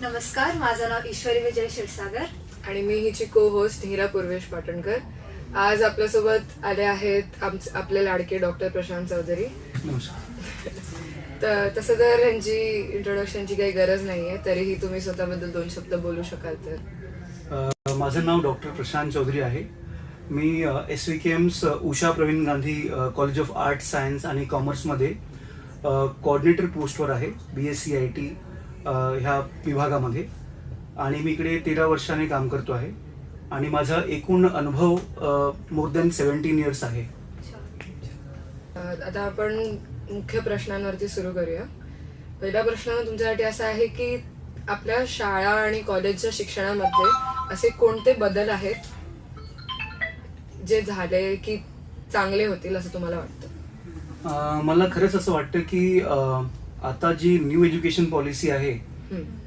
नमस्कार, माझं नाव ईश्वरी विजय क्षीरसागर आणि मी हिची को होस्ट हिरा पूर्वेश पाटणकर. आज आपल्यासोबत आले आहेत आपले लाडके डॉक्टर प्रशांत चौधरी. तर तसं तर यांची इंट्रोडक्शनची काही गरज नाही आहे, तरीही तुम्ही स्वतःबद्दल 2 शब्द बोलू शकाल तर? माझं नाव डॉक्टर प्रशांत चौधरी आहे. मी SVKM's Usha Pravin Gandhi college of art science आणि कॉमर्समध्ये कोऑर्डिनेटर पोस्टवर आहे, BSc IT ह्या विभागामध्ये. आणि मी इकडे 13 वर्षाने काम करतो आहे आणि माझा एकूण अनुभव मोर दॅन 17 इयर्स आहे. आता आपण मुख्य प्रश्नांवरती सुरू करूया. पहिला प्रश्न तुमच्यासाठी असा आहे की आपल्या शाळा आणि कॉलेजच्या शिक्षणामध्ये असे कोणते बदल आहेत जे झाले की चांगले होतील असं तुम्हाला वाटतं? मला खरंच असं वाटतं की आता जी न्यू एज्युकेशन पॉलिसी आहे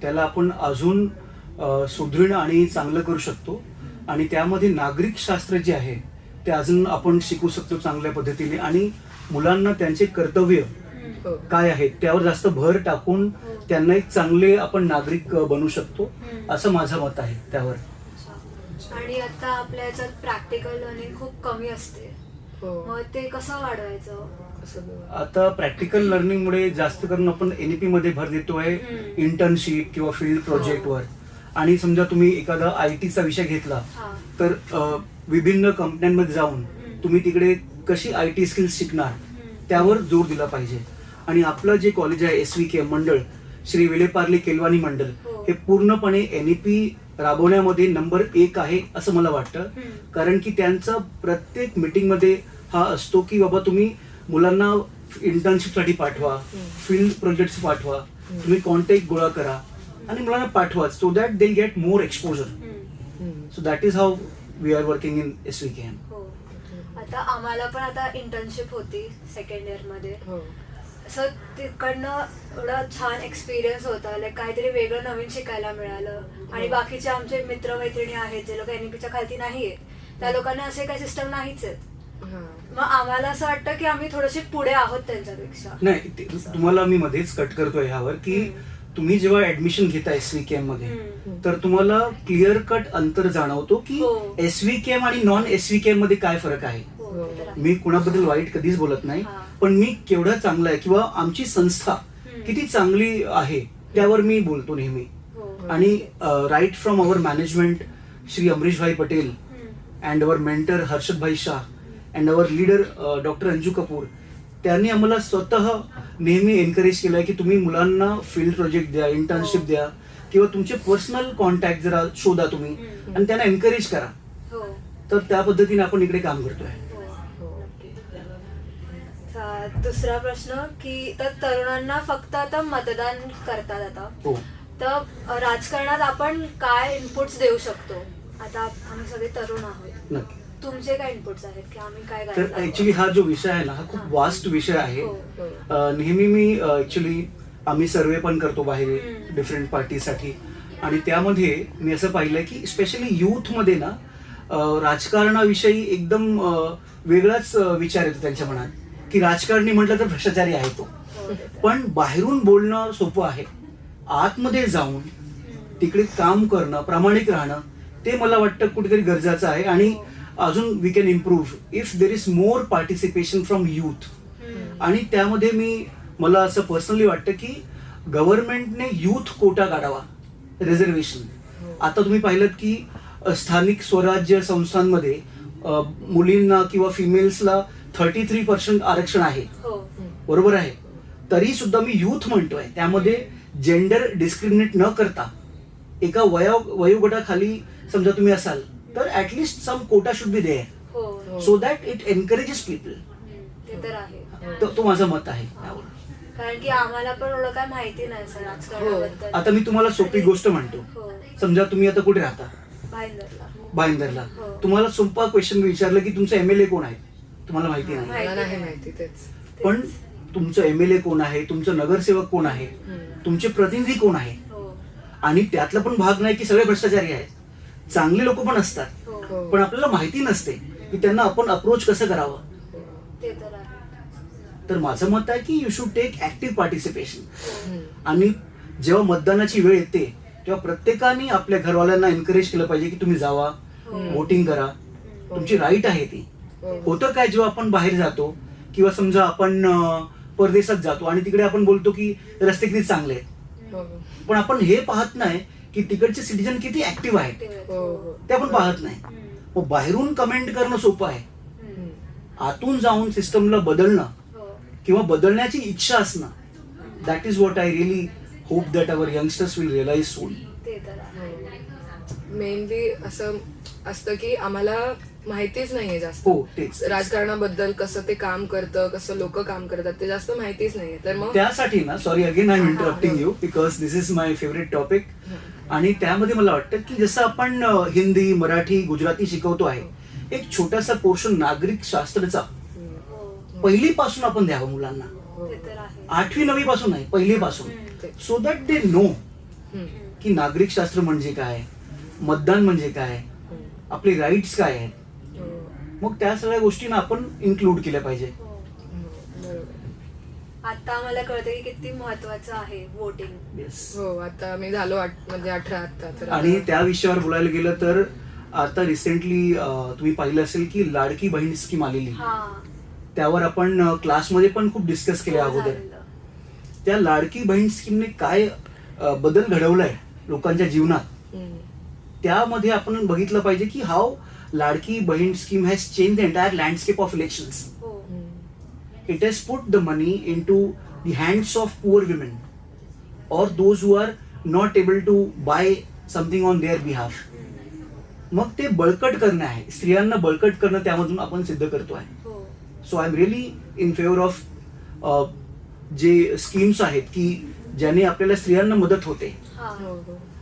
त्याला आपण अजून सुदृढ आणि चांगलं करू शकतो आणि त्यामध्ये नागरिक शास्त्र जे आहे ते अजून आपण शिकू शकतो चांगल्या पद्धतीने आणि मुलांना त्यांचे कर्तव्य काय आहेत त्यावर जास्त भर टाकून त्यांना एक चांगले आपण नागरिक बनवू शकतो असं माझं मत आहे त्यावर. आणि आता आपल्या याच्यात प्रॅक्टिकल लर्निंग खूप कमी असते, मग ते कसं वाढवायचं? आता प्रॅक्टिकल लर्निंगमुळे जास्त करून आपण NEP मध्ये भर देतोय इंटर्नशिप किंवा फील्ड प्रोजेक्टवर. आणि समजा तुम्ही एखादा IT चा विषय घेतला तर विभिन्न कंपन्यांमध्ये जाऊन तुम्ही तिकडे कशी IT स्किल्स शिकणार त्यावर जोर दिला पाहिजे. आणि आपलं जे कॉलेज आहे SVKM मंडळ, श्री विलेपार्ले केलवानी मंडळ, हे पूर्णपणे NEP राबवण्यामध्ये नंबर 1 आहे असं मला वाटतं. कारण की त्यांचा प्रत्येक मीटिंगमध्ये हा असतो की बाबा तुम्ही मुलांना इंटर्नशिपसाठी पाठवा, फील्ड प्रोजेक्ट्स पाठवा, तुम्ही कॉन्टॅक्ट गोळा करा आणि मुलांना पाठवा so that they get more exposure. So that is how we are working in SVKM. आता आम्हाला पण आता इंटर्नशिप होती सेकंड इयर मध्ये, सो तिकडनं एवढा छान एक्सपिरियन्स होता, लाईक काहीतरी वेगळं नवीन शिकायला मिळालं. आणि बाकीचे आमचे मित्रमैत्रिणी आहेत जे लोक NEPच्या खालती नाही आहेत त्या लोकांना असे काही सिस्टम नाहीच आहेत. मग आम्हाला असं वाटतं की आम्ही थोडेसे पुढे आहोत त्यांच्यापेक्षा. नाही, तुम्हाला मी मध्येच कट करतोय ह्यावर की तुम्ही जेव्हा ऍडमिशन घेता SVKM मध्ये तर तुम्हाला क्लिअर कट अंतर जाणवतो की SVKM आणि नॉन SVKM मध्ये काय फरक आहे. मी कुणाबद्दल वाईट कधीच बोलत नाही, पण मी केवढं चांगलं आहे किंवा आमची संस्था किती चांगली आहे त्यावर मी बोलतो नेहमी. आणि right from our management Shri Amrishbhai Patel and our mentor Harshadbhai Shah and our leader doctor Anju Kapoor, त्यांनी आम्हाला स्वतः नेहमी एनकरेज केलंय की तुम्ही मुलांना फील्ड प्रोजेक्ट द्या, इंटर्नशिप द्या किंवा तुमचे पर्सनल कॉन्टॅक्ट जरा शोधा तुम्ही आणि त्यांना एनकरेज करा. तर त्या पद्धतीने आपण इकडे काम करतोय. दुसरा प्रश्न की तर तरुणांना फक्त आता मतदान करतात आता, तर राजकारणात आपण काय इनपुट्स देऊ शकतो? आता आम्ही सगळे तरुण आहोत, नक्की. तुमचे काय इनपुट्स आहेत की आम्ही काय तर करायला? ऍक्च्युली हा जो विषय आहे ना हा खूप वास्ट विषय आहे. नेहमी मी ऍक्च्युली आम्ही सर्वे पण करतो बाहेर डिफरंट पार्टीसाठी आणि त्यामध्ये मी असं पाहिलंय की स्पेशली युथ मध्ये ना राजकारणाविषयी एकदम वेगळाच विचार येतो त्यांच्या मनात की राजकारणी म्हटलं तर भ्रष्टाचारी आहे तो. पण बाहेरून बोलणं सोपं आहे, आतमध्ये जाऊन तिकडे काम करणं, प्रामाणिक राहणं ते मला वाटतं कुठेतरी गरजेचं आहे. आणि अजून we can improve if there is more participation from youth. आणि त्यामध्ये मला असं पर्सनली वाटतं की गव्हर्नमेंटने युथ कोटा काढावा, रिझर्वेशन. आता तुम्ही पाहिलं की स्थानिक स्वराज्य संस्थांमध्ये मुलींना किंवा फिमेल्सला 33% आरक्षण आहे, बरोबर आहे. तरी सुद्धा मी युथ म्हणतोय, त्यामध्ये जेंडर डिस्क्रिमिनेट न करता एका वयोगटाखाली समजा तुम्ही असाल तर at least some quota should be there so that it encourages people. ते तर आहे, तो माझं मत आहे. कारण की आम्हाला पण एवढं काय माहिती नाही सर राजकारणाबद्दल. आता मी तुम्हाला सोपी गोष्ट म्हणतो, समजा तुम्ही आता कुठे राहता? भाईंदरला. तुम्हाला सोपा क्वेश्चन विचारलं की तुमचं MLA कोण आहे, तुम्हाला माहिती नाही. पण तुमचं MLA कोण आहे, तुमचं नगरसेवक कोण आहे, तुमचे प्रतिनिधी कोण आहे. आणि त्यातला पण भाग नाही की सगळे भ्रष्टाचारी आहेत, चांगले लोक पण असतात. पण आपल्याला माहिती नसते की त्यांना आपण अप्रोच कसं करावं. तर माझं मत आहे की you should take active participation. आणि जेव्हा मतदानाची वेळ येते तेव्हा प्रत्येकाने आपल्या घरवाल्यांना एनकरेज केलं पाहिजे की तुम्ही जावा, वोटिंग करा, तुमची राईट आहे ती. होतं काय जेव्हा आपण बाहेर जातो किंवा समजा आपण परदेशात जातो आणि तिकडे आपण बोलतो की रस्ते किती चांगले आहेत, पण आपण हे पाहत नाही की तिकडचे सिटीजन किती ऍक्टिव्ह आहेत, ते आपण पाहत नाही. मग बाहेरून कमेंट करणं सोपं आहे, आतून जाऊन सिस्टमला बदलणं किंवा बदलण्याची इच्छा असणं, that is what I really hope that our youngsters will realise soon. Mainly असं असतं की आम्हाला माहितीच नाहीये जास्त. हो, तेच. राजकारणाबद्दल कसं ते काम करतं, कसं लोक काम करतात ते जास्त माहितीच नाहीये. तर मग त्यासाठी ना, sorry again I am interrupting you because this is my favourite topic. आणि त्यामध्ये मला वाटतं की जसं आपण हिंदी, मराठी, गुजराती शिकवतो आहे, एक छोटासा पोर्शन नागरिक शास्त्राचा पहिलीपासून आपण द्यावं मुलांना. 8वी 9वी पासून नाही, पहिलीपासून, सो दॅट दे नो की नागरिक शास्त्र म्हणजे काय, मतदान म्हणजे काय, आपले राईट्स काय आहेत. मग त्या सगळ्या गोष्टींना आपण इन्क्लूड केल्या पाहिजे. आता आम्हाला कळतं की किती महत्वाचं आहे वोटिंग. येस. हो, आता मी झालो म्हणजे 18 आता. तर आणि त्या विषयावर बोलायला गेलं तर आता रिसेंटली तुम्ही पाहिलं असेल की लाडकी बहीण स्कीम आलेली, त्यावर आपण क्लासमध्ये पण खूप डिस्कस केले अगोदर. त्या लाडकी बहीण स्कीमने काय बदल घडवलाय लोकांच्या जीवनात, त्यामध्ये आपण बघितलं पाहिजे की how Ladki Bahin scheme has change the entire landscape of elections. It has put the money into the hands of poor women or those who are not able to buy something on their behalf. मग ते बळकट करणं आहे, स्त्रियांना बळकट करणं त्यामधून आपण सिद्ध करतो आहे. So I am really in favour of जे स्कीम्स आहेत की ज्याने आपल्याला स्त्रियांना मदत होते.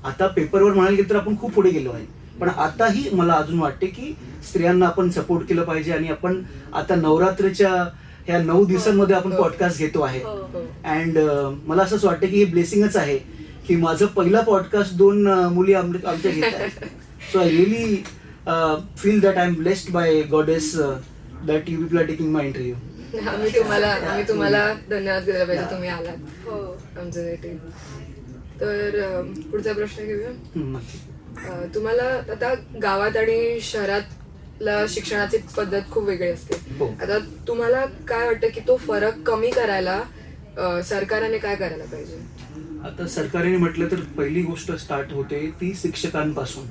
आता पेपरवर म्हणायला गेलं तर आपण खूप पुढे गेलो आहे, पण आताही मला अजून वाटते की स्त्रियांना आपण सपोर्ट केलं पाहिजे. आणि आपण आता नवरात्रीच्या ह्या 9 दिवसांमध्ये आपण पॉडकास्ट घेतो आहे. अँड मला असंच वाटतं की हे ब्लेसिंगच आहे की माझं पहिला पॉडकास्ट 2 मुली आमच्या घेत आहेत. So I really feel that I am blessed by goddess that you people are taking my interview. आम्ही तुम्हाला धन्यवाद दिला पाहिजे, तुम्ही आलात आमच्यासाठी. तर पुढचा प्रश्न घेऊया. तुम्हाला आता गावात आणि शहरातला शिक्षणाची पद्धत खूप वेगळी असते. आता तुम्हाला काय वाटतं की तो फरक कमी करायला सरकारने काय करायला पाहिजे? आता सरकारने म्हटलं तर पहिली गोष्ट स्टार्ट होते ती शिक्षकांपासून.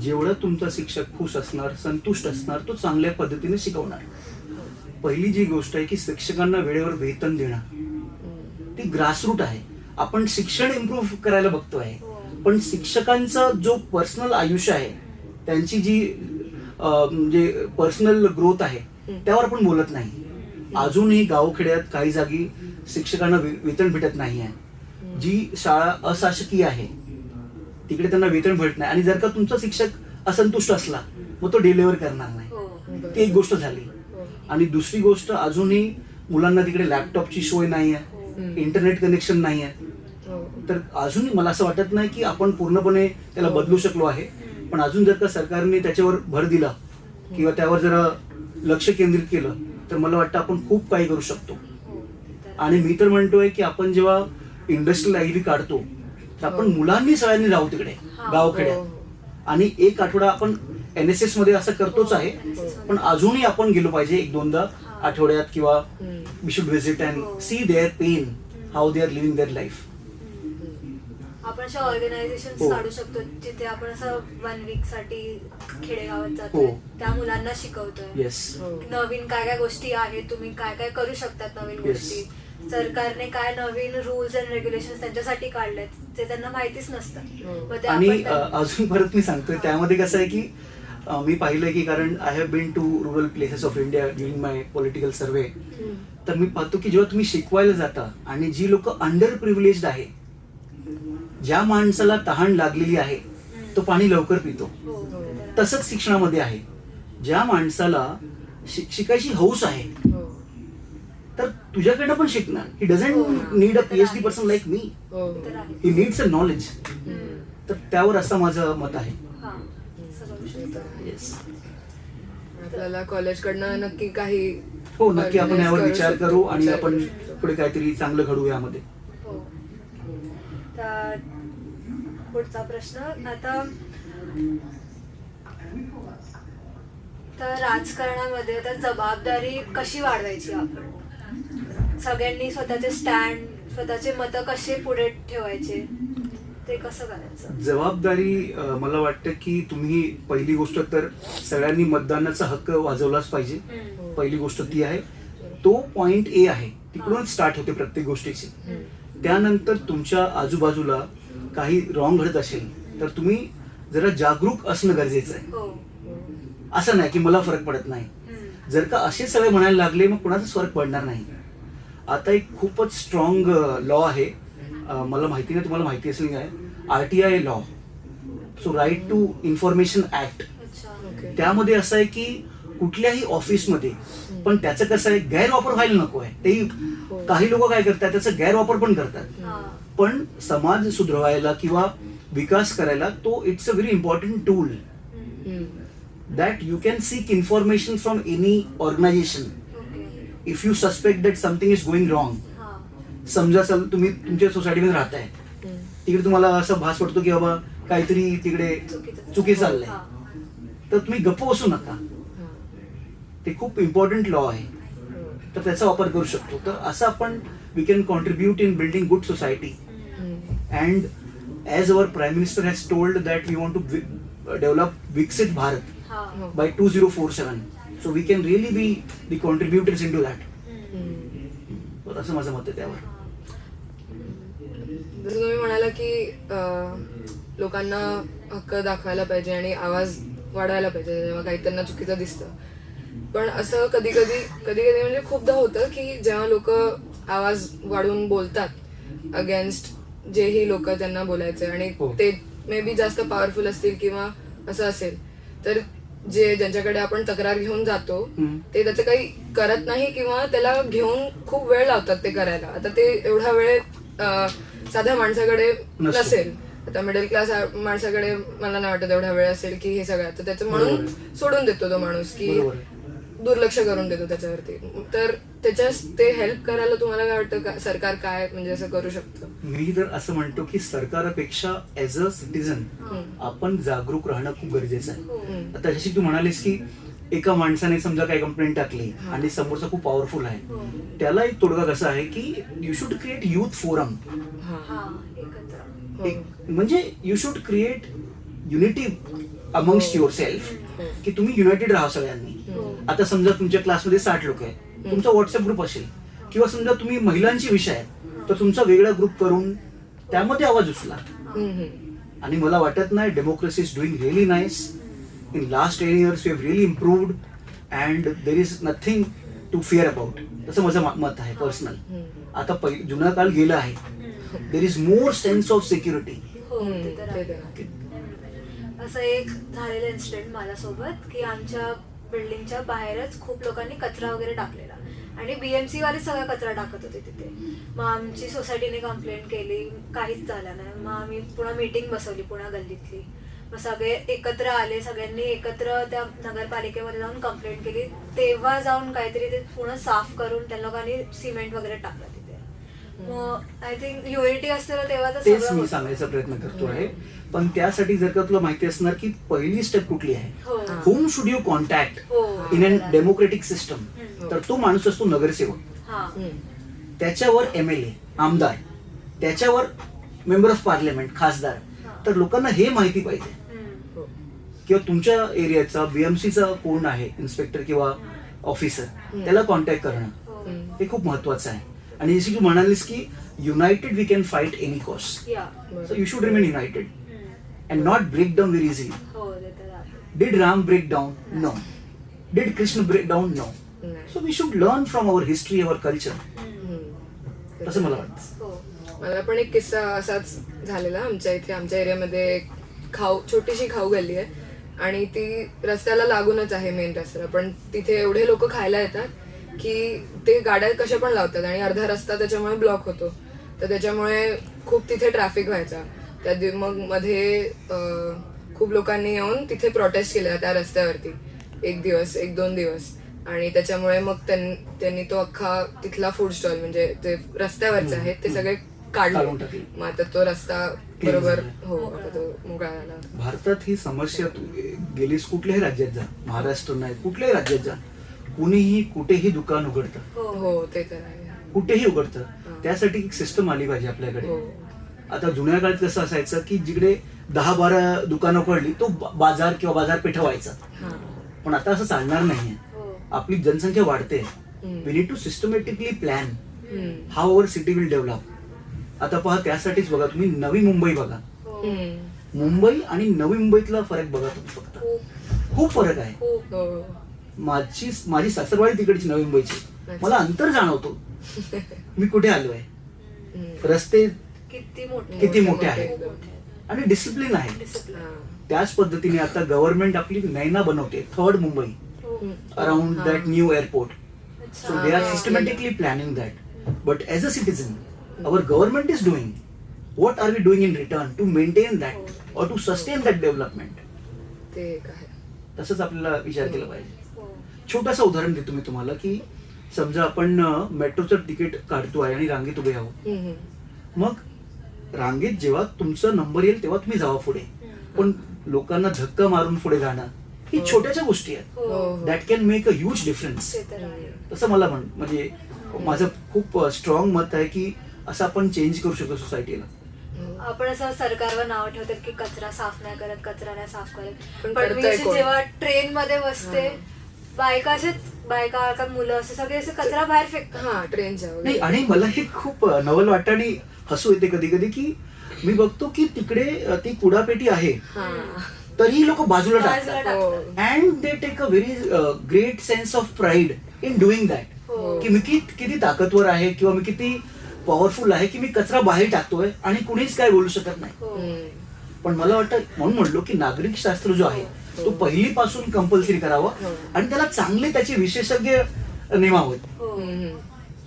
जेवढं तुमचा शिक्षक खुश असणार, संतुष्ट असणार, तो चांगल्या पद्धतीने शिकवणार. पहिली जी गोष्ट आहे की शिक्षकांना वेळेवर वेतन देणं, ती ग्रासरूट आहे. आपण शिक्षण इम्प्रूव्ह करायला बघतो आहे, पण शिक्षकांचा जो पर्सनल आयुष्य आहे, त्यांची जी म्हणजे पर्सनल ग्रोथ आहे, त्यावर आपण बोलत नाही. अजूनही गावखेड्यात काही जागी शिक्षकांना वेतन भेटत नाही आहे. जी शाळा अशासकीय आहे तिकडे त्यांना वेतन भेटत नाही. आणि जर का तुमचा शिक्षक असंतुष्ट असला मग तो डिलिव्हर करणार नाही. ती एक गोष्ट झाली. आणि दुसरी गोष्ट, अजूनही मुलांना तिकडे लॅपटॉपची सोय नाही आहे, इंटरनेट कनेक्शन नाही आहे. तर अजूनही मला असं वाटत नाही की आपण पूर्णपणे त्याला बदलू शकलो आहे. पण अजून जर का सरकारने त्याच्यावर भर दिला किंवा त्यावर जरा लक्ष केंद्रित केलं तर मला वाटतं आपण खूप काही करू शकतो. आणि मी तर म्हणतोय की आपण जेव्हा इंडस्ट्रियल ॲग्री काढतो तर आपण मुलांनी सगळ्यांनी जाऊ तिकडे गावखेड्यात. आणि 1 आठवडा आपण NSS मध्ये असं करतोच आहे, पण अजूनही आपण गेलो पाहिजे 1-2दा आठवड्यात, किंवा we should visit and see their pain, how they are living their life. आपण अशा ऑर्गनायझेशन काढू शकतो जिथे आपण असं 1 वीक साठी खेडेगावात जातो, त्या मुलांना शिकवतोय. नवीन काय काय गोष्टी आहेत, तुम्ही काय काय करू शकतात नवीन गोष्टी. सरकारने काय नवीन रूल्स अँड रेग्युलेशन त्यांच्यासाठी काढलेत ते त्यांना माहितीच नसतं. आणि अजून परत मी सांगतोय, त्यामध्ये कसं आहे की मी पाहिलं की, कारण I have been to rural places of India during my political survey, तर मी पाहतो की जेव्हा तुम्ही शिकवायला जाता आणि जी लोक अंडर प्रिव्हिलेज्ड आहे, ज्या माणसाला तहान लागलेली आहे तो पाणी लवकर पितो, तसंच शिक्षणामध्ये आहे. ज्या माणसाला शिकायची हौस आहे तर तुझ्याकडनं पण शिकणार. He doesn't need a PhD person like me, he needs a knowledge. तर त्यावर असं माझं मत आहे. आपल्याला कॉलेजकडनं नक्की काही नक्की आपण यावर विचार करू आणि आपण पुढे काहीतरी चांगलं घडू यामध्ये. पुढचा प्रश्न आता, तर राजकारणामध्ये आता जबाबदारी कशी वाढवायची आपण? सगळ्यांनी स्वतःचे स्टँड, स्वतःचे मतं कसे पुढे ठेवायचे, ते कसं करायचं? जबाबदारी मला वाटतं की तुम्ही पहिली गोष्ट तर सगळ्यांनी मतदानाचा हक्क वाजवलाच पाहिजे. पहिली गोष्ट ती आहे. तो पॉइंट ए आहे, तिकडूनच स्टार्ट होते प्रत्येक गोष्टीची. त्यानंतर तुमच्या आजूबाजूला काही रॉंग घडत असेल तर तुम्ही जरा जागरूक असणं गरजेचं आहे. हो. असं नाही की मला फरक पडत नाही. जर का असे सगळे म्हणायला लागले मग कोणाचाच फरक पडणार नाही. आता एक खूपच स्ट्रॉंग लॉ आहे, मला माहिती नाही तुम्हाला माहिती असेल काय, RTI law, so right to information act. अच्छा. त्यामध्ये असं आहे की कुठल्याही ऑफिसमध्ये, पण त्याचं कसं आहे गैरवापर व्हायला नको आहे. तेही काही लोक काय करतात त्याचा गैरवापर पण करतात. हा. पण समाज सुधारायला किंवा विकास करायला तो it's a very important tool that you can seek information from any organization okay. if you suspect that something is going wrong. हा. समजा तुम्ही तुमच्या सोसायटीमध्ये राहताय, तिकडे तुम्हाला असं भास पडतो की बाबा काहीतरी तिकडे चुकी चाललंय, हा. तर तुम्ही गप्प बसू नका. ते खूप इम्पॉर्टंट लॉ आहे, तर त्याचा वापर करू शकतो. तर असं आपण we can contribute in building good society. And as our prime minister has told that we want to develop Viksit Bharat हा. by 2047. So we can really be the contributors into that. तर असं माझं मत आहे त्यावर. जसं तुम्ही म्हणाला की लोकांना हक्क दाखवायला पाहिजे आणि आवाज वाढवायला पाहिजे जेव्हा काही त्यांना चुकीचं दिसतं. पण असं कधी कधी म्हणजे खूपदा होतं की जेव्हा लोक आवाज वाढवून बोलतात अगेन्स्ट जेही लोक त्यांना बोलायचे आणि हो. ते मे बी जास्त पॉवरफुल असतील किंवा असं असेल, तर ज्यांच्याकडे आपण तक्रार घेऊन जातो ते त्याचं काही करत नाही किंवा त्याला घेऊन खूप वेळ लावतात ते करायला. आता ते एवढा वेळ साध्या माणसाकडे नसतो. नसेल. आता मिडल क्लास माणसाकडे मला नाही वाटत एवढा वेळ असेल की हे सगळं, तर त्याचं म्हणून सोडून देतो तो माणूस की बरोबर आहे. दुर्लक्ष करून देतो त्याच्यावरती. तर ते हेल्प करायला तुम्हाला काय वाटतं, सरकार काय म्हणजे असं करू शकतं? मी तर असं म्हणतो की सरकारापेक्षा ऍज अ सिटीजन आपण जागरूक राहणं खूप गरजेचं आहे. आता जशी तू म्हणालीस की एका माणसाने समजा काही कंप्लेंट टाकली आणि समोरचा खूप पॉवरफुल आहे, त्याला एक तोडगा कसा आहे की you should create youth forum. हा. एकत्र. म्हणजे you should create unity amongst your self, की तुम्ही युनायटेड राहा सगळ्यांनी. आता समजा तुमच्या क्लासमध्ये 60 लोक आहेत, तुमचा व्हॉट्सअप ग्रुप असेल, किंवा समजा तुम्ही महिलांची विषय आहे तर तुमचा वेगळा ग्रुप करून त्यामध्ये आवाज उचला. आणि मला वाटत नाही democracy is doing really nice. In last 10 years we have really improved and there is nothing to fear about. तसं माझं मत आहे पर्सनल. आता जुना काळ गेला आहे. देर is more sense of security. हो, ते तर आहे. असं एक झालेलं इन्सिडेंट माझ्यासोबत की आमच्या बिल्डिंगच्या बाहेरच खूप लोकांनी कचरा वगैरे टाकलेला आणि BMC वाले सगळा कचरा टाकत होते तिथे. मग आमची सोसायटीने कंप्लेंट केली, काहीच झालं नाही. मग आम्ही पुन्हा मीटिंग बसवली पुन्हा गल्लीतली. मग सगळे एकत्र आले, सगळ्यांनी एकत्र त्या नगरपालिकेमध्ये जाऊन कंप्लेंट केली. तेव्हा जाऊन काहीतरी ते पूर्ण साफ करून त्या लोकांनी सिमेंट वगैरे टाकलं तिथे. मग आय थिंक युनिटी असते ना तेव्हा तर तेच सगळं मी होतं. सांगायचा प्रयत्न करतो आहे. पण त्यासाठी जर का तुला माहिती असणार की पहिली स्टेप कुठली आहे, हो. होम शुड यू कॉन्टॅक्ट हो. In an democratic system. तर तो माणूस असतो नगरसेवक, हा. त्याच्यावर MLA आमदार, त्याच्यावर मेंबर ऑफ पार्लमेंट खासदार. तर लोकांना हे माहिती पाहिजे किंवा तुमच्या एरियाचा BMCचा कोण आहे इन्स्पेक्टर किंवा ऑफिसर, त्याला कॉन्टॅक्ट करणं हे खूप महत्वाचं आहे. आणि जशी तू म्हणालीस की united we can fight any cost. Yeah. So you should remain united and not break down very easily. हो, ते तर आहे. Did Ram break down? No. Did Krishna break down? No. So we should learn from our history, our culture. असं मला वाटतं. हो. मला पण एक किस्सा असाच झालेला. आमच्या इथे आमच्या एरियामध्ये एक छोटीशी खाऊ गल्ली आहे आणि ती रस्त्याला लागूनच आहे मेन रस्त्याला. पण तिथे एवढे लोक खायला येतात की ते गाड्या कशा पण लावतात आणि अर्धा रस्ता त्याच्यामुळे ब्लॉक होतो. तर त्याच्यामुळे खूप तिथे ट्रॅफिक व्हायचा. मग मध्ये खूप लोकांनी येऊन तिथे प्रोटेस्ट केला त्या रस्त्यावरती 1-2 दिवस. आणि त्याच्यामुळे मग त्यांनी तो अख्खा तिथला फूड स्टॉल म्हणजे ते रस्त्यावरचे आहेत ते सगळे काढले. काढून टाकले. मग आता तो रस्ता Clean बरोबर झालाय. हो आता तो मोकळा झाला. भारतात ही समस्या तू गेलीस कुठल्याही राज्यात जा, महाराष्ट्र नाही कुठल्याही राज्यात जा, कुणीही कुठेही दुकान उघडतं, हो हो ते तर आहे. कुठेही उघडतं. त्यासाठी एक सिस्टम आली पाहिजे आपल्याकडे. हो. आता जुन्या काळात कसं असायचं की जिकडे 10-12 दुकानं उघडली तो बाजार किंवा बाजारपेठा व्हायचा. हा. पण आता असं चालणार नाहीये. हो आपली जनसंख्या वाढते. Hmm. We need to systematically plan hmm. How our city will develop. आता पहा, त्यासाठीच बघा तुम्ही नवी मुंबई बघा, हो हम्म. मुंबई आणि नवी मुंबईतला फरक बघा तुम्ही फक्त. खूप खूप फरक आहे. खूप हो. माझी सासरवाडी तिकडची नवी मुंबईची. मला अंतर जाणवतो मी कुठे आलो आहे. हम्म. रस्ते किती मोठे किती मोठे आहे. खूप मोठे आहे. आणि डिसिप्लिन आहे. Discipline. हा. त्याच पद्धतीने आता गव्हर्नमेंट आपली नैना बनवते, 3rd मुंबई हो. हम्म. अराउंड हा. That new airport. अच्छा. So they are Ah. systematically planning that. But as a citizen, our government is doing. What are we doing in return to maintain that or to sustain that development? ते एक आहे. तसंच आपल्याला विचार केला पाहिजे. हो. छोटंसं उदाहरण देतो मी तुम्हाला की समजा आपण मेट्रोचं तिकीट काढतो आहे आणि रांगेत उभे आहोत. हम्म. मग रांगेत जेव्हा तुमचा नंबर येईल तेव्हा तुम्ही जावा पुढे. पण लोकांना धक्का मारून पुढे जाणं ही छोट्याच्या गोष्टी आहेत. हो हो. That can make a huge difference. ते तर आहे. तसं मला म्हणजे माझं खूप स्ट्रॉंग मत आहे की असं आपण चेंज करू शकतो सोसायटीला. आपण असं सरकारवर नाव ठेवतात की कचरा साफ नाही करत, कचरा नाही साफ करत. पण पण मी करतंय अशी कोण? जेव्हा ट्रेन मध्ये बसते, हा. बायका का मुलं असे सगळे असे कचरा बाहेर फेकतात. हा ट्रेनच्या नाही, वगैरे. आणि मला हे खूप नवल वाटतं आणि हसू येते कधी कधी की मी बघतो की तिकडे ती कुडापेटी आहे हा. तरी लोक बाजूला बाजूला टाकतात. हो. And they take a very great sense of pride in doing that. हो. की मी किती ताकदवर आहे किंवा मी किती पॉवरफुल आहे की मी कचरा बाहेर टाकतोय आणि कुणीच काय बोलू शकत नाही. हो. हम्म. पण मला वाटतं म्हणून म्हणलो की नागरिक शास्त्र जो आहे हो. तो पहिलीपासून कंपल्सरी करावा हो. आणि त्याला चांगले त्याचे विशेषज्ञ नेमावेत. हो हम्म.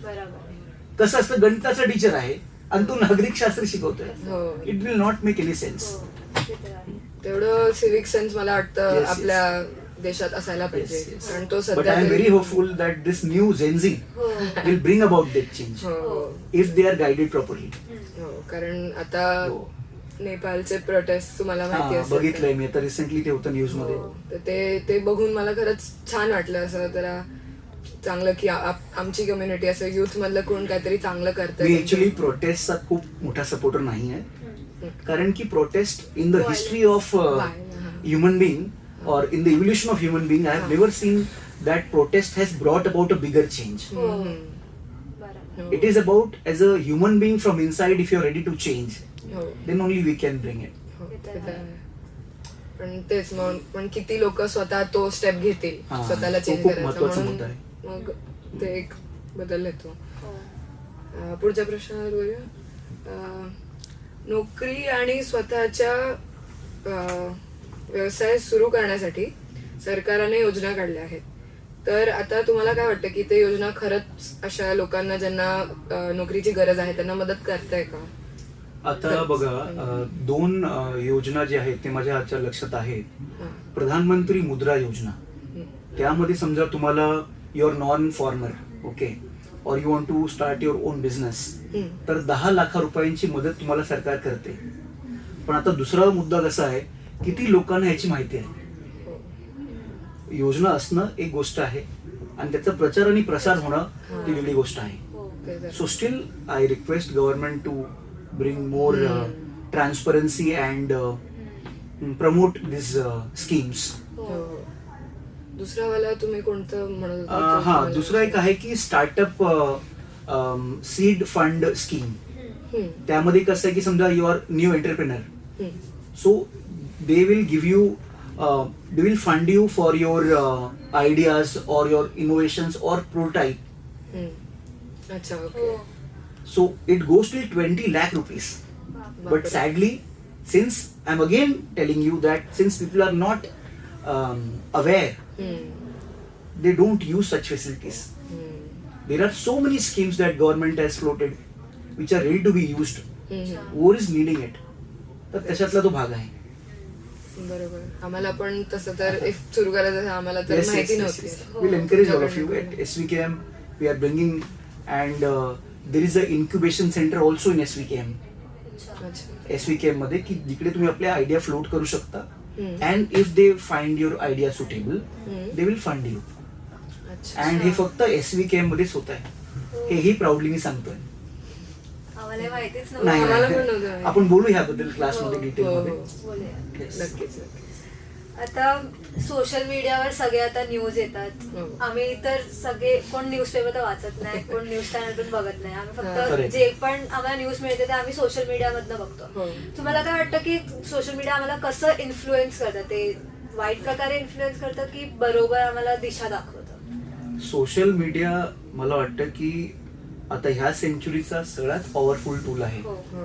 बरोबर. कसं असतं, गणिताचा टीचर आहे आणि तो नागरिक शास्त्र शिकवतोय. हो. It will not make any sense. हो ते तर आहे. तेवढं सिविक सेन्स मला वाटतं Yes, yes. आपल्या देशात असायला पाहिजे. कारण तो But सध्या I am तरी- very hopeful that this new Gen Z हो will bring about that change हो, हो. if they are guided properly. हो. कारण आता हो. नेपाळचे प्रोटेस्ट तुम्हाला माहिती हा, असेल बघितलंय मी आता रिसेंटली ते होतं न्यूज मध्ये. हो. तर ते बघून मला खरंच छान वाटलं. असं जरा चांगलं की आमची कम्युनिटी असं युथ मधलं कोण काहीतरी चांगलं मी करतंय. ऍक्च्युली प्रोटेस्टचा खूप मोठा सपोर्टर नाही आहे. कारण की protest in the history of human being or in the evolution of human being, I have never seen that protest has brought about a bigger change. हो हम्म. बरोबर. It is about as a human being from inside, if you are ready to change, हो. then only we can bring it. हो, ते तर ते तर आहे. आहे. पण तेच मग पण किती लोक स्वतः तो स्टेप घेतील हा, स्वतःला तो चेंज खूप करायचं महत्त्वाचा म्हणून मुद्दा आहे. मग ते एक बदल येतो. हो. पुढच्या प्रश्नावर बोलूया. नोकरी आणि स्वतःच्या व्यवसाय सुरू करण्यासाठी सरकारने योजना काढल्या आहेत. तर आता तुम्हाला काय वाटतं की ते योजना खरंच अशा लोकांना ज्यांना नोकरीची गरज आहे त्यांना मदत करताय का? आता बघा, 2 योजना ज्या आहेत ते माझ्या आजच्या लक्षात आहेत. हा. प्रधानमंत्री मुद्रा योजना, हम्म. त्यामध्ये समजा तुम्हाला युअर नॉन फॉर्मर, ओके, और you want to start your own business, हम्म. तर 10 लाख रुपयांची मदत तुम्हाला सरकार करते. पण आता दुसरा मुद्दा कसा आहे, किती लोकांना ह्याची माहिती आहे. हो. योजना असणं एक गोष्ट आहे आणि त्याचा प्रचार आणि प्रसार होणं ती वेगळी गोष्ट आहे. हो. ते तर- so still I request government to bring more transparency and promote this schemes. हो. हो. दुसरा वाला तुम्ही कोणतं म्हणत होता? हा, दुसरा एक आहे की स्टार्टअप सीड फंड स्कीम. हम्म. त्यामध्ये कसं आहे की समजा यू आर न्यू एंटरप्रेनर, हम्म. so they will give you they will fund you for your ideas or your innovations or prototype. हम्म. अच्छा हो. Okay. So it goes till 20 lakh rupees. बापरे. But sadly, since I'm again telling you that since people are not aware, हम्म. they don't use such facilities. हम्म. There are so many schemes that government has floated which are ready to be used. हम्म. Who is needing it? तर त्याच्यातला तो भाग आहे. बरोबर. आम्हाला पण तसं तर इफ सुरू करायचं असेल, आम्हाला तर Yes, yes, माहिती yes, नव्हती. yes. We'll encourage all of you. तुमच्याकडनं. At SVKM, we are bringing and there is a incubation centre also in SVKM. अच्छा. SVKM मध्ये की जिकडे तुम्ही आपल्या आयडिया फ्लोट करू शकता hmm. And if they find your idea suitable hmm. They will fund you. अच्छा. अँड हे फक्त SVKM मध्येच होत आहे. हेही प्राऊडली मी सांगतोय. आम्हाला हे माहितीच नाही आम्हाला पण नाही. नव्हतं माहिती. आपण बोलू ह्याबद्दल क्लासमध्ये हो, डिटेल हो, मध्ये. हो. बोलूया. Yes. नक्कीच नक्कीच. आता सोशल मीडियावर सगळे आता न्यूज येतात. हो. आम्ही तर सगळे कोण न्यूजपेपर तर वाचत नाही, कोण न्यूज चॅनल पण बघत नाही. आम्ही हा. फक्त Correct. जे पण आम्हाला न्यूज मिळते ते आम्ही सोशल मीडियामधनं बघतो. हो. तुम्हाला काय वाटतं की सोशल मीडिया आम्हाला कसं इन्फ्लुएन्स करतं? ते वाईट प्रकारे इन्फ्लुएन्स करतं की बरोबर आम्हाला दिशा दाखवतं? सोशल मीडिया मला वाटतं की आता ह्या सेंचुरीचा सगळ्यात पॉवरफुल टूल आहे. हो. हो.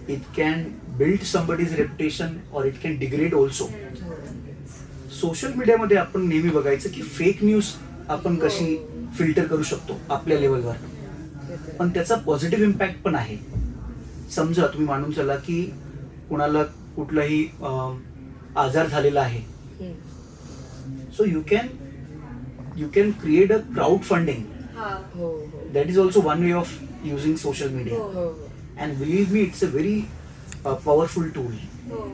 It can build somebody's reputation और इट कॅन डिग्रेड ऑल्सो. हो. सोशल मीडियामध्ये आपण नेहमी बघायचं की फेक न्यूज आपण कशी फिल्टर करू शकतो आपल्या लेवलवर, ते तर आहे. पण त्याचा पॉझिटिव्ह इम्पॅक्ट पण आहे. समजा तुम्ही मानून चला की कुणाला कुठलाही आजार झालेला आहे, हम्म. So you can create a crowd funding. हा. हो हो that is also one way of using social media. हो. हो and believe me it's a very powerful tool. हो.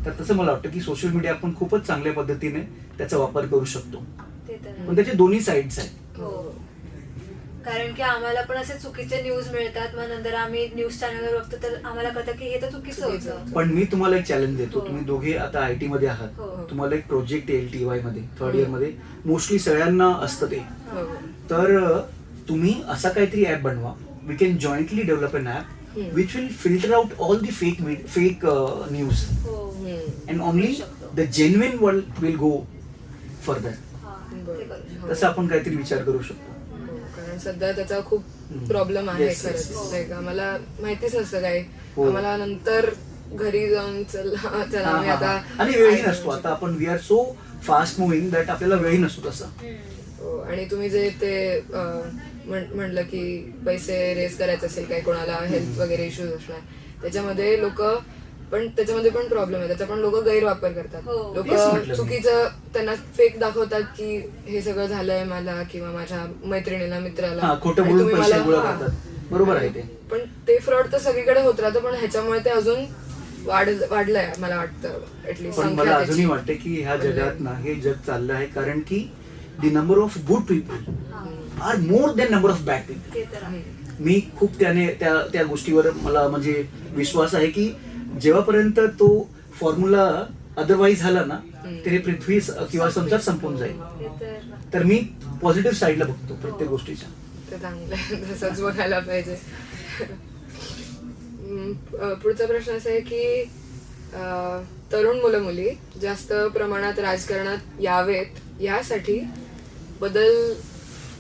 तर तसं मला वाटतं की सोशल मीडिया आपण खूपच चांगल्या पद्धतीने त्याचा वापर करू शकतो, ते तर आहे. पण त्याचे दोन्ही साईड्स आहेत. हो. कारण की आम्हाला पण असे चुकीचे न्यूज मिळतात, मग नंतर आम्ही न्यूज चॅनलवर बघतो तर आम्हाला कळतं की हे तर चुकीचं चुकीचं होतं. होतं. पण मी तुम्हाला एक चॅलेंज देतो. हो. तुम्ही दोघे आता IT मध्ये आहात. हो. तुम्हाला एक प्रोजेक्ट येईल TY मध्ये, थर्ड इयर मध्ये. मोस्टली सगळ्यांना असतं ते. हो. तर तुम्ही असा काहीतरी ऍप बनवा. We can jointly develop an app which will filter out all the fake news हो. हम्म. अँड ओनली करू शकतो. The genuine world will go further. हा, बरं. ते करू शकतो. हो. तसं आपण काहीतरी विचार करू शकतो. हो, कारण सध्या त्याचा खूप हम्म. प्रॉब्लेम आहे Yes, खरंच. yes. Like, आम्हाला माहितीच नसतं काय. हो. आम्हाला नंतर घरी जाऊन चला हा, आम्ही हा, आता हा. आणि वेळही नसतो. आता आपण we are so fast moving that आपल्याला वेळही नसतो तसा. हो, आणि तुम्ही जे ते म्हणलं की पैसे रेस करायचे असेल काय कोणाला हेल्थ वगैरे इश्यूज असणार त्याच्यामध्ये त्याच्यामध्ये पण प्रॉब्लेम आहे. त्याचा पण लोक गैरवापर करतात. हो. तेच म्हटलं लोक मी. चुकीचं त्यांना फेक दाखवतात की हे सगळं झालंय मला किंवा माझ्या मैत्रिणीला मित्राला. हा, खोटं आणि बोलून तुम्ही पैसे मला- गोळा हा. करतात. बरोबर आहे ते. पण ते फ्रॉड तर सगळीकडे होत राहतं, पण ह्याच्यामुळे ते अजून वाढलंय मला वाटतं. ऍटलीस्ट पण मला अजूनही वाटते की ह्या जगात ना हे जग चाललं आहे कारण की the number of good people are more than number of bad people. ते तर आहे. मी खूप त्या गोष्टीवर मला म्हणजे विश्वास आहे की जेव्हापर्यंत तो फॉर्म्युला अदरवाईज झाला ना तरी पृथ्वी किंवा संसार संपून जाईल. ते तर तर मी पॉझिटिव्ह साईडला बघतो प्रत्येक गोष्टीच्या. ते चांगलं आहे. तसंच बघायला पाहिजे. पुढचा प्रश्न असा आहे की तरुण मुलं मुली जास्त प्रमाणात राजकारणात यावेत यासाठी बदल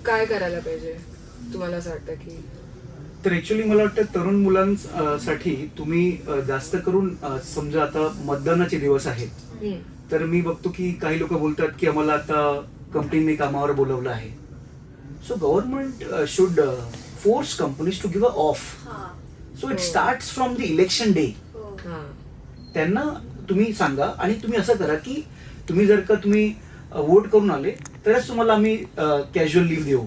काय करायला पाहिजे तुम्हाला असं वाटतं की? तर ऍक्च्युली मला वाटतं तरुण मुलांसाठी तुम्ही जास्त करून समजा आता मतदानाचे दिवस आहेत, हम्म. तर मी बघतो की काही लोक बोलतात की आम्हाला आता कंपनीने कामावर बोलवलं आहे. So government should force companies to give a off. हा. सो इट हो. Starts from the election day. हो. हा. त्यांना तुम्ही सांगा आणि तुम्ही असं करा की तुम्ही जर का तुम्ही वोट करून आले तरच तुम्हाला आम्ही कॅज्युअल लिव्ह देऊ.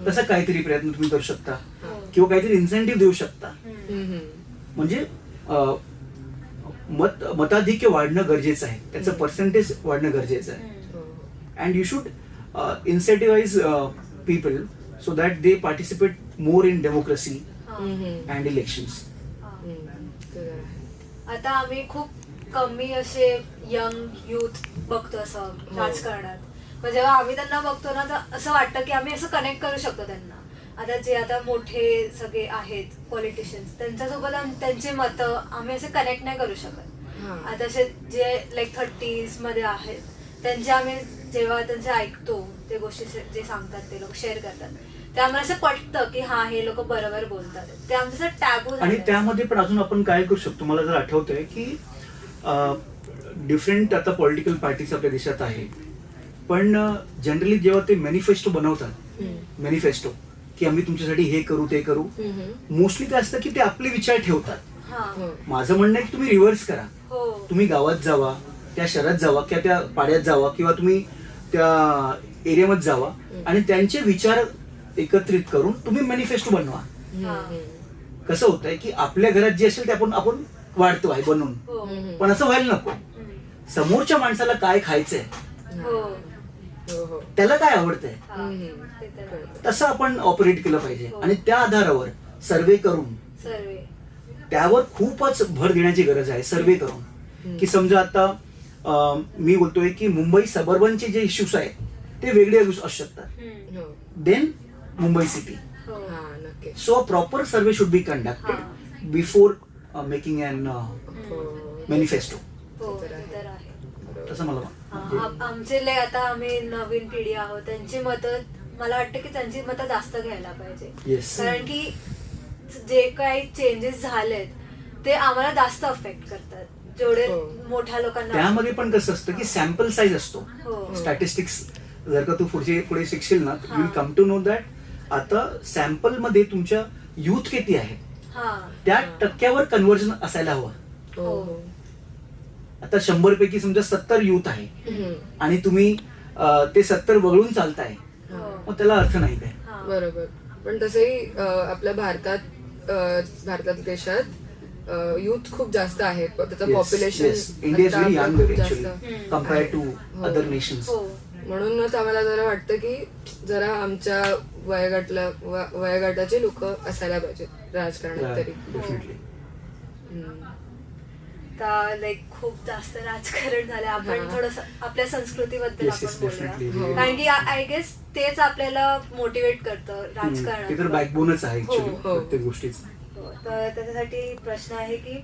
तसा काहीतरी प्रयत्न तुम्ही करू शकता हो. किंवा काहीतरी इन्सेंटिव्ह देऊ शकता. हम्म. म्हणजे मताधिक्य वाढणं गरजेचं आहे, त्याचं पर्सेंटेज वाढणं गरजेचं आहे. हो. And you should incentivise people so that they participate more in democracy hmm. And elections. Hmm. ते तर आहे. आता आम्ही खूप कमी असे यंग युथ बघतो असं राजकारणात. पण जेव्हा आम्ही त्यांना बघतो ना तर असं वाटतं की आम्ही असं कनेक्ट करू शकतो त्यांना. आता जे आता मोठे सगळे आहेत पॉलिटिशियन्स त्यांच्यासोबत त्यांचे मतं आम्ही असे कनेक्ट नाही करू शकत. हा. आता असे जे लाईक 30s मध्ये आहेत त्यांचे आम्ही जेव्हा त्यांचे ऐकतो ते गोष्टी जे सांगतात ते लोक शेअर करतात ते आम्हाला असं पटतं की हा हे लोक बरोबर बोलतात. ते आमचं टॅबू आणि त्यामध्ये पण अजून आपण काय करू शकतो मला जर आठवतंय की डिफरंट आता पॉलिटिकल पार्टीज आपल्या देशात आहे, पण जनरली जेव्हा ते मॅनिफेस्टो बनवतात, मॅनिफेस्टो की आम्ही तुमच्यासाठी हे करू ते करू, मोस्टली काय असतं की ते आपले विचार ठेवतात. हो. माझं म्हणणं आहे की तुम्ही रिव्हर्स करा. हो. तुम्ही गावात जावा, त्या शहरात जावा किंवा त्या पाड्यात जावा किंवा तुम्ही त्या एरियामध्ये जावा आणि त्यांचे विचार एकत्रित करून तुम्ही मॅनिफेस्टो बनवा. हा. कसं होतंय की आपल्या घरात जे असेल ते आपण वाढतो आहे बनवून, हो. पण असं व्हायला नको. हम्म. समोरच्या माणसाला काय खायचंय, हो. हो हो त्याला काय आवडतंय, हा. ते तर आहे. तसं आपण ऑपरेट केलं पाहिजे. हो. आणि त्या आधारावर सर्वे करून सर्वे. त्यावर खूपच भर देण्याची गरज आहे. सर्वे करून की समजा आता मी बोलतोय की मुंबई सबर्बनचे जे इश्यूज आहेत ते वेगळे असू शकतात, हम्म. हो देन मुंबई सिटी. हो. हा नक्की. So a proper survey should be conducted before making an हो मॅनिफेस्टो. हो. ते ते तर आहे. तर आहे. तसं मला आमचे लय आता आम्ही नवीन पिढी आहोत, त्यांची मतं मला वाटतं की त्यांची मतं जास्त घ्यायला पाहिजे. येस. कारण की जे काही चेंजेस झालेत ते आम्हाला जास्त अफेक्ट करतात जेवढे हो. मोठ्या लोकांना. त्यामध्ये पण कसं असतं की सॅम्पल साईज असतो. हो. स्टॅटिस्टिक्स जर का तू पुढे शिकशील ना, हा. You come to know that आता सॅम्पल मध्ये तुमच्या युथ किती आहे हा. त्या टक्क्यावर कन्व्हर्जन असायला हवं. हो हो आता 100 पैकी समजा 70 युथ आहे हम्म. आणि तुम्ही ते 70 वगळून चालताय, हो. मग त्याला अर्थ नाही काय. हा. बरोबर. पण तसंही आपल्या भारतात देशात युथ खूप जास्त आहे. त्याचं population India is very young खूप ऍक्च्युली जास्त कम्पेअर टू हो. Other nations. हो. म्हणूनच आम्हाला जरा वाटतं की जरा आमच्या वयोगटाचे लोक असायला पाहिजेत राजकारणात तरी. डेफिनेटली. हम्म. आता लाईक खूप जास्त राजकारण झालं. आपण हा. थोडस आपल्या संस्कृतीबद्दल Yes, yes, आपण definitely. बोलूया. हो. कारण की आय गेस तेच आपल्याला मोटिवेट करतं ते तर राजकारण. बॅकबोनच आहे ऍक्च्युली हो. प्रत्येक गोष्टीच. तर त्याच्यासाठी प्रश्न आहे की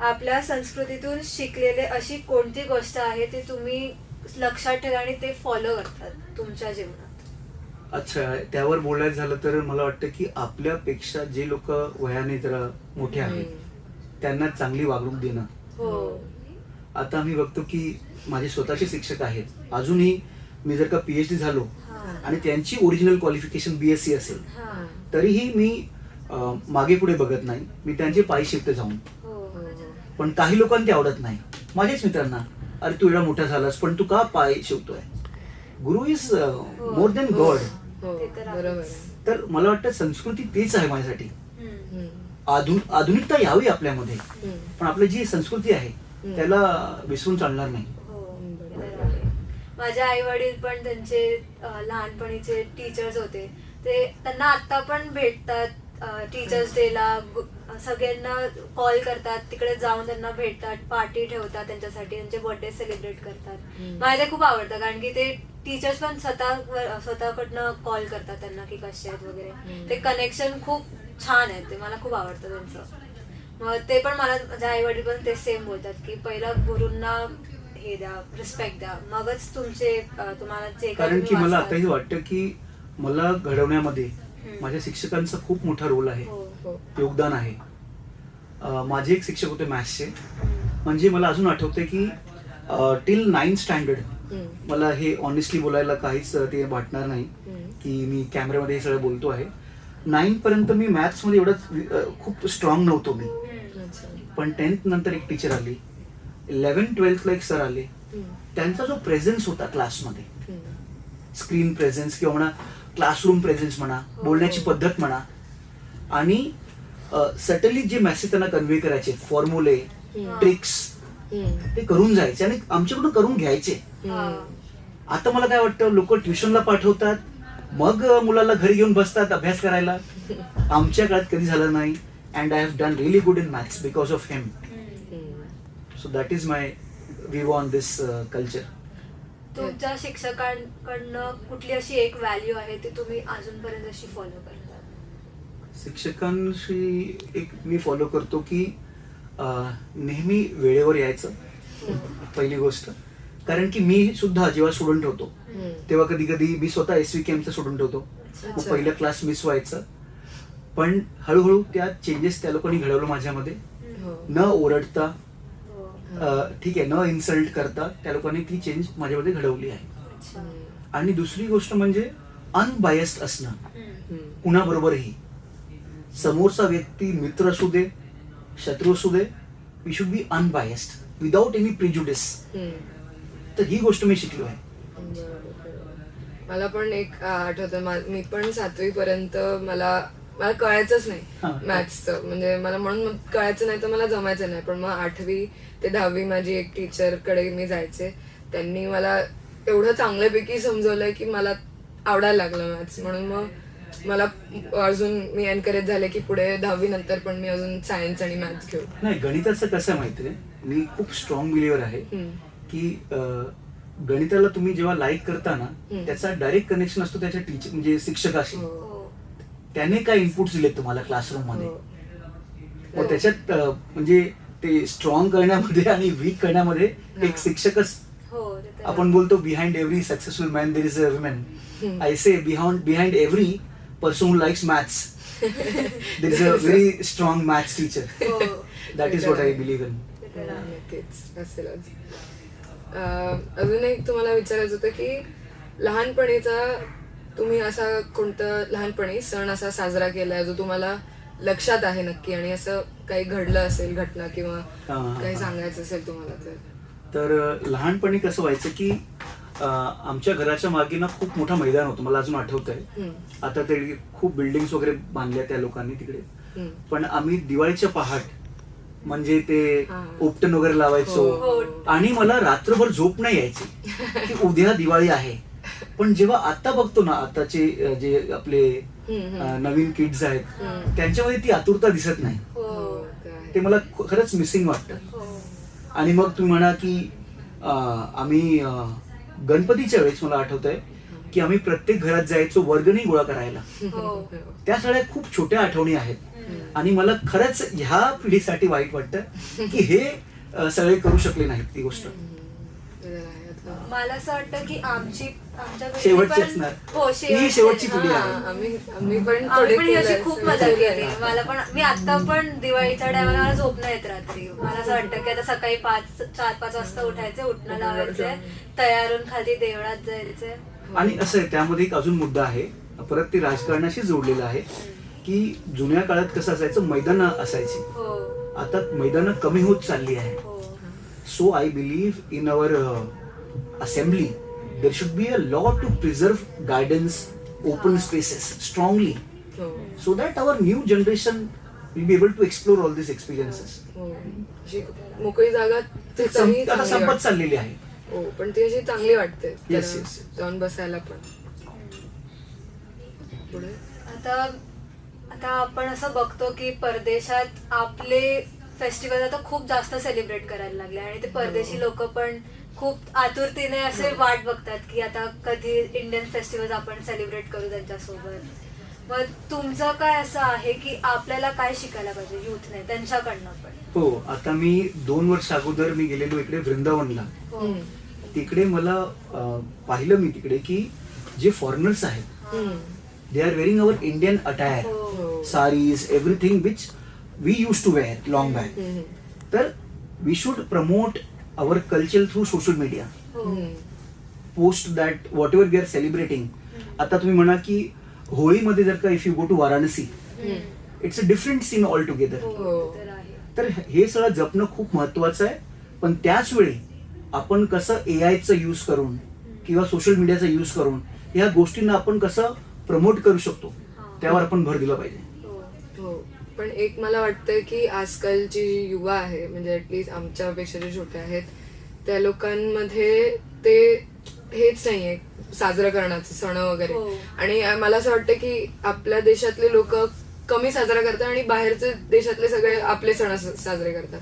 आपल्या संस्कृतीतून शिकलेले अशी कोणती गोष्ट आहे ती तुम्ही लक्षात ठेवा आणि ते फॉलो करतात तुमच्या जीवनात. अच्छा, त्यावर बोलायचं झालं तर मला वाटतं की आपल्यापेक्षा जे लोक वयाने जरा मोठे आहेत त्यांना चांगली वागणूक देणं. हो. आता आम्ही बघतो की माझे स्वतःचे शिक्षक आहेत, अजूनही मी जर का PhD झालो हा. आणि त्यांची ओरिजिनल क्वालिफिकेशन BSc असेल हा. तरीही मी मागे पुढे बघत नाही, मी त्यांचे पायी शिकते जाऊन. हो. पण काही लोकांना ते आवडत नाही. माझ्याच मित्रांना, अरे तू एवढा मोठा झालास पण तू का पाय शिवतोय. गुरु इज मोर देन गॉड. हो ते तर आहेच. बरोबर आहे. तर मला वाटतं संस्कृती तेच आहे माझ्यासाठी. हम्म. हम्म. आधुनिकता यावी आपल्यामध्ये, हम्म. पण आपली जी संस्कृती आहे त्याला विसरून चालणार नाही. हो. ते तर आहे. माझे आई वडील पण त्यांचे लहानपणीचे टीचर्स होते. ते त्यांना आता पण भेटतात. टीचर्स डेला सगळ्यांना कॉल करतात, तिकडे जाऊन त्यांना भेटतात, पार्टी ठेवतात त्यांच्यासाठी, त्यांचे बर्थडे सेलिब्रेट करतात. मला ते खूप आवडतं कारण की ते टीचर्स पण स्वतःकडनं कॉल करतात त्यांना की कसे आहेत वगैरे. ते कनेक्शन खूप छान आहे, ते मला खूप आवडतं त्यांचं. मग ते पण मला माझे आई वडील पण ते सेम बोलतात की पहिला गुरूंना हे द्या, रिस्पेक्ट द्या, मगच तुम्हाला जे काही कारण की तुम्ही मला वाचता. आताही वाटतं की मला घडवण्यामध्ये हम्म. माझ्या शिक्षकांचा खूप मोठा रोल आहे, हो. हो. योगदान आहे. माझे एक शिक्षक होते मॅथ्सचे, हम्म. म्हणजे मला अजून आठवते की टिल 9th स्टँडर्ड हम्म. मला हे ऑनेस्टली बोलायला काहीच ते वाटणार नाही हम्म. की मी कॅमेऱ्यामध्ये हे सगळं बोलतो आहे. 9th पर्यंत मी मॅथ्समध्ये एवढं खूप स्ट्रॉंग नव्हतो मी. हम्म. अच्छा. पण 10th नंतर एक टीचर आली, 11th-12th ला एक सर आले. हम्म. त्यांचा जो प्रेझेन्स होता क्लासमध्ये, हम्म. स्क्रीन प्रेझेन्स किंवा म्हणा क्लासरूम प्रेझेन्स म्हणा, बोलण्याची पद्धत म्हणा, आणि सटनली जे मेसेज त्यांना कन्व्हे करायचे, फॉर्म्युले, ट्रिक्स, हम्म. ते करून जायचे आणि आमच्याकडून करून घ्यायचे. हा. आता मला काय वाटतं, लोक ट्युशनला पाठवतात, मग मुलाला घरी घेऊन बसतात अभ्यास करायला. आमच्या काळात कधी झालं नाही. And I have done really good in maths because of him. Hmm. So that is my view on this culture. तुमच्या शिक्षकांकडनं कुठली अशी एक व्हॅल्यू आहे ती तुम्ही अजूनपर्यंत अशी फॉलो करता? शिक्षकांशी एक मी फॉलो करतो की नेहमी वेळेवर यायचं, पहिली गोष्ट. कारण की मी सुद्धा जेव्हा स्टुडंट होतो हम्म. तेव्हा कधी कधी मी स्वतः SVKMचा स्टुडंट होतो, मग अच्छा. पहिला क्लास मिस व्हायचं. पण हळूहळू त्या चेंजेस त्या लोकांनी घडवलं माझ्यामध्ये. हो. न ओरडता, हो. ठीक आहे, न इन्सल्ट करता त्या लोकांनी ती चेंज माझ्यामध्ये घडवली आहे. अच्छा. हम्म. आणि दुसरी गोष्ट म्हणजे अनबायस्ड असणं हम्म. हम्म. कुणाबरोबरही. समोरचा व्यक्ती मित्र असू दे, शत्रू असू दे, we should be unbiased without any prejudice. Hmm. तर ही गोष्ट मी शिकलो आहे. बरोबर. मला पण एक आठवतं, मी पण 7वी पर्यंत मला कळायचंच हा. नाही मॅथ्सचं, म्हणजे मला म्हणून कळायचं नाही तर मला जमायचं नाही. पण मग 8वी ते 10वी माझी एक टीचरकडे मी जायचे, त्यांनी मला एवढं चांगल्यापैकी समजवलंय की मला आवडायला लागलं मॅथ्स. म्हणून मग मला अजून मी एनकरेज झाले की पुढे 10वी नंतर पण मी अजून सायन्स आणि मॅथ्स घेऊ. नाही, गणिताचं कसं आहे माहितीये, मी खूप स्ट्रॉंग बिलिव्हर आहे की गणिताला तुम्ही जेव्हा लाईक करता ना, त्याचा डायरेक्ट कनेक्शन असतो त्याच्या टीचर म्हणजे शिक्षकाशी. हो. त्याने काय इनपुट्स दिलेत तुम्हाला क्लासरूम मध्ये, हो. मग त्याच्यात म्हणजे ते स्ट्रॉंग करण्यामध्ये आणि वीक करण्यामध्ये एक शिक्षकच. हो ते तर आपण बोलतो behind every successful man there is a woman. I say behind every person who likes maths there is a very strong maths teacher. हो that is what I believe in. ते तर आहे. नक्कीच असेलच. अजून एक तुम्हाला विचारायचं होतं की लहानपणीचा तुम्ही असा कोणता लहानपणी सण असा साजरा केलाय जो तुम्हाला लक्षात आहे नक्की, आणि असं काही घडलं असेल घटना किंवा काही सांगायचं असेल तुम्हाला तर लहानपणी कसं व्हायचं की आमच्या घराच्या मागे ना खूप मोठा मैदान होतं, मला अजून आठवत आहे. आता ते खूप बिल्डिंग्स वगैरे बांधल्या त्या लोकांनी तिकडे, पण आम्ही दिवाळीच्या पहाट म्हणजे ते उपटन वगैरे लावायचो. हो. आणि मला रात्रभर झोप नाही यायची की उद्या दिवाळी आहे. पण जेव्हा आता बघतो ना, आताचे जे आपले नवीन किड्स आहेत, त्यांच्यामध्ये ती आतुरता दिसत नाही. हो ते मला खरंच मिसिंग वाटतं. हो आणि मग तुम्ही म्हणा की आम्ही गणपतीच्या वेळेस मला आठवतंय की आम्ही प्रत्येक घरात जायचो वर्गणी गोळा करायला. हो त्या सगळ्या खूप छोट्या आठवणी आहेत. आणि मला खरंच ह्या पिढीसाठी वाईट वाटतं की हे सगळे करू शकले नाहीत ती गोष्ट. मला असं वाटतं की आमच्या घरी शेवटची पण- असणार. हो ही शेवटची पिढी आहे. आम्ही पण आम्ही पण केलंय अशी खूप असं. मजा केली. मला पण मी आता पण दिवाळीच्या टायमाला मला झोप नाही येत रात्री. मला असं वाटतं की आता सकाळी 4-5 वाजता उठायचे, उठणं लावायचंय, तयार होऊन खाली देवळात जायचंय. आणि असं आहे, त्यामध्ये एक अजून मुद्दा आहे, परत ते राजकारणाशी जोडलेला आहे की जुन्या काळात कसं असायचं, मैदानं असायची. हो आता मैदानं कमी होत चालली आहे. हो so I believe in our assembly there should be a law to preserve gardens, open spaces strongly, हो. so that our new generation will be able to explore all these experiences. हो. अशी मोकळी जागा ते तरी आता चांगली संपत वाटते. चाललेली आहे. हो, पण ती अशी चांगली वाटते Yes, जरा yes, yes. जाऊन बसायला पण. पुढे आता आता आपण असं बघतो की परदेशात आपले फेस्टिवल आता खूप जास्त सेलिब्रेट करायला लागले, आणि ते परदेशी लोक पण खूप आतुरतेने असे वाट बघतात की आता कधी इंडियन फेस्टिवल आपण सेलिब्रेट करू त्यांच्यासोबत. मग तुमचं काय असं आहे की आपल्याला काय शिकायला पाहिजे युथने त्यांच्याकडनं पण? हो, आता मी 2 वर्ष अगोदर मी गेलेलो इकडे वृंदावनला. हो तिकडे मला पाहिलं मी तिकडे की जे फॉरेनर्स आहेत they are wearing our Indian attire, हो saris, everything which we used to wear long back. तर we should promote our culture through social media, हो post that whatever we are celebrating. आता तुम्ही म्हणा की होळीमध्ये जर का if you go to Varanasi, it's a different scene altogether. हो ते तर आहे. तर हे सगळं जपणं खूप महत्वाचं आहे. पण त्याच वेळी आपण कसं AI चा यूज करून किंवा सोशल मीडियाचा यूज करून या गोष्टींना आपण कसं प्रमोट करू शकतो त्यावर आपण भर दिला पाहिजे. हो. पण एक मला वाटतंय की आजकालची जी युवा आहे, म्हणजे ऍटलीस्ट आमच्यापेक्षा जे छोटे आहेत त्या लोकांमध्ये ते हेच नाहीये साजरं करण्याचं सण वगैरे. हो. आणि मला असं वाटतं की आपल्या देशातले लोक कमी साजरा करतात आणि बाहेरचे देशातले सगळे आपले सण साजरे करतात.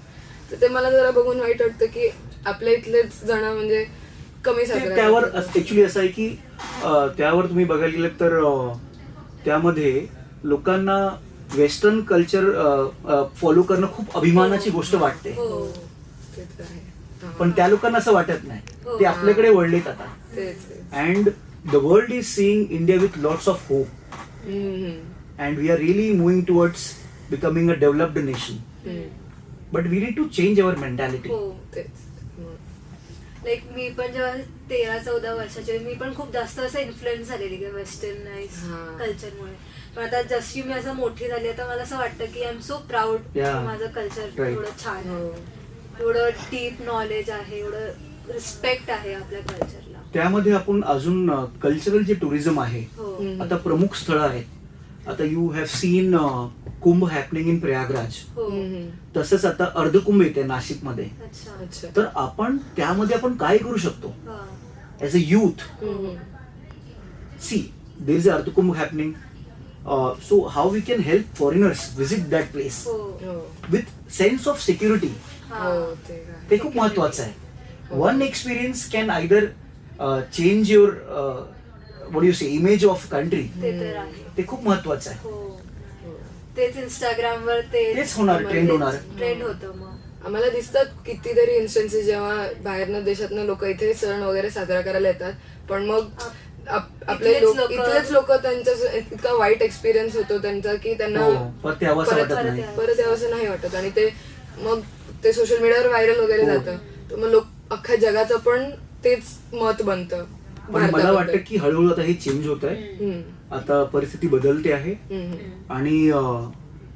तर ते मला जरा बघून वाईट वाटतं की आपल्या इथलेच जण म्हणजे कमी साजरा त्यावर करतात. ऍक्च्युली असं आहे की त्यावर तुम्ही बघायला गेलं तर त्यामध्ये लोकांना वेस्टर्न कल्चर फॉलो करणं खूप अभिमानाची गोष्ट वाटते. हो ते तर आहे. हा. पण त्या लोकांना असं वाटत नाही. ते आपल्याकडे वळलेत आता. तेच. And the world is seeing India with lots of hope, and we are really moving towards becoming a developed nation. But we need to change our mentality. हो तेच. लाईक मी पण जेव्हा 13-14 वर्षाचे, मी पण खूप जास्त असं इन्फ्लुएन्स झालेली की वेस्टर्नाइज हा. कल्चरमुळे. पण आता जशी मी असं मोठी झाली, आता मला असं वाटतं की I am so proud Yeah. माझं कल्चर Right. एवढं छान आहे, हो. एवढं डीप नॉलेज आहे, एवढं रिस्पेक्ट आहे आपल्या कल्चरला. त्यामध्ये आपण अजून कल्चरल जे टुरिझम आहे, हो आता प्रमुख स्थळं आहेत. आता you have seen Kumbh happening in Prayagraj, हो तसंच आता अर्धकुंभ येते नाशिकमध्ये. अच्छा अच्छा. तर आपण त्यामध्ये आपण काय करू शकतो हा ऍज अ youth? हम्म. See, there is a Ardhikumbh happening. So how we can help foreigners visit that place हो हो with sense of security? हा हो ते आहे. ते खूप महत्वाचं आहे. One experience can either change your what do you say image of country. ते तर आहे. ते खूप महत्वाचं आहे. हो हो. तेच इंस्टाग्राम वर तेच होणार, ट्रेंड होणार. ट्रेंड होतं मग. आम्हाला दिसतात कितीतरी इन्स्टन्सेस जेव्हा बाहेरनं देशातनं लोक इथे सण वगैरे साजरा करायला येतात, पण मग आपले इथलेच लोक त्यांचा इतका वाईट एक्सपिरियन्स होतो त्यांचा की त्यांना हो, परत यावंसं परत- वाटत नाही. परत यावंसं नाही वाटत, आणि ते मग ते सोशल मीडियावर व्हायरल वगैरे हो. जातं. तर मग लोक अख्ख्या जगाचं पण तेच मत बनतं पण मला भारताबद्दल. वाटतं की हळूहळू आता हे चेंज होत आहे. हम्म, आता परिस्थिती बदलते आहे. हम्म, आणि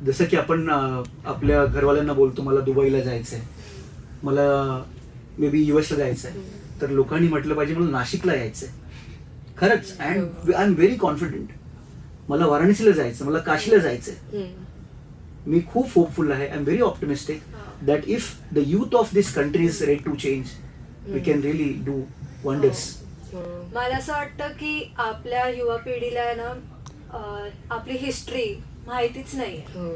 जसं की आपण आपल्या घरवाल्यांना बोलतो मला दुबईला जायचंय, मला मे बी US ला जायचंय, तर लोकांनी म्हटलं पाहिजे मला नाशिकला यायचंय. खरंच, and I am very confident. मला वाराणसीला जायचं, मला काशीला जायचंय. हम्म. मी खूप होपफुल आहे. I am very optimistic that if the youth of this country is ready to change, we can really do wonders. हो. मला असं वाटतं की आपल्या युवा पिढीला आहे ना आपली हिस्ट्री माहितीच नाहीये. हो.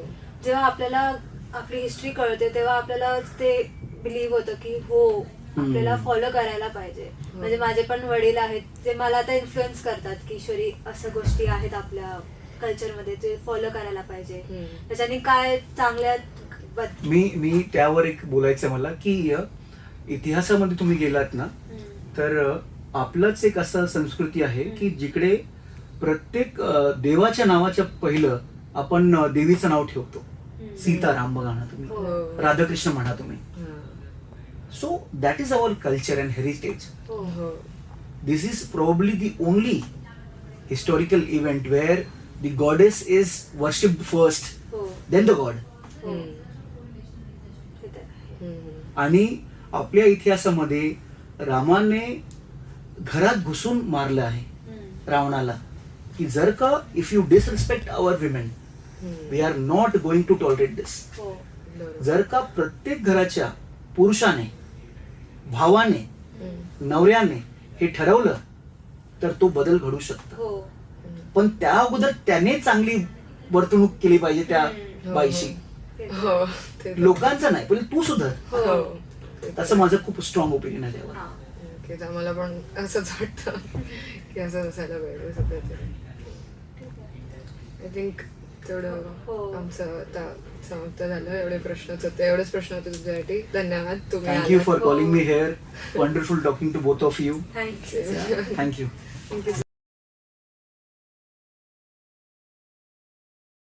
जेव्हा आपल्याला आपली हिस्ट्री कळते तेव्हा आपल्याला ते बिलीव्ह होतं की हो आपल्याला फॉलो करायला पाहिजे. म्हणजे माझे पण वडील आहेत, ते मला आता इन्फ्लुएन्स करतात की ईश्वरी असं गोष्टी आहेत आपल्या कल्चरमध्ये, ते फॉलो करायला पाहिजे. हम्म. त्याच्याने काय चांगल्या मी त्यावर एक बोलायचं मला की इतिहासामध्ये तुम्ही गेलात ना, तर आपलंच एक असं संस्कृती आहे की जिकडे प्रत्येक देवाच्या नावाच्या पहिलं आपण देवीचं नाव ठेवतो. सीताराम बघा ना तुम्ही, हो. राधाकृष्ण म्हणा तुम्ही. हा. So that is our culture and heritage. हो हो. This is probably the only historical event where the goddess is worshipped first, हो then the god. हो हम्म, ते तर आहे. हम्म. आणि आपल्या इतिहासामध्ये रामाने घरात घुसून मारलं आहे रावणाला, की जर का if you disrespect our women, we are not going to tolerate this. हो बरोबर. जर का प्रत्येक घराच्या पुरुषाने, भावाने, हम्म. नवऱ्याने हे ठरवलं तर तो बदल घडू शकतो. हो पण त्या अगोदर त्याने चांगली वर्तणूक केली पाहिजे त्या हो. बाईशी. ते तर हो ते लोकांचं नाही, पण तू सुधर. हो. तसं माझं खूप स्ट्रॉंग ओपिनियन आहे त्यावर. हा. की आम्हाला पण असंच वाटतं की असं असायला पाहिजे सध्या तरी. आय थिंक तेवढं हो. आमचं आता समाप्त झालं. एवढे प्रश्नच होते, एवढेच प्रश्न होते तुमच्यासाठी. धन्यवाद तुम्ही थँक्यू आलात. For calling me here. Wonderful talking to both of you. Thank you thank you. Thank you.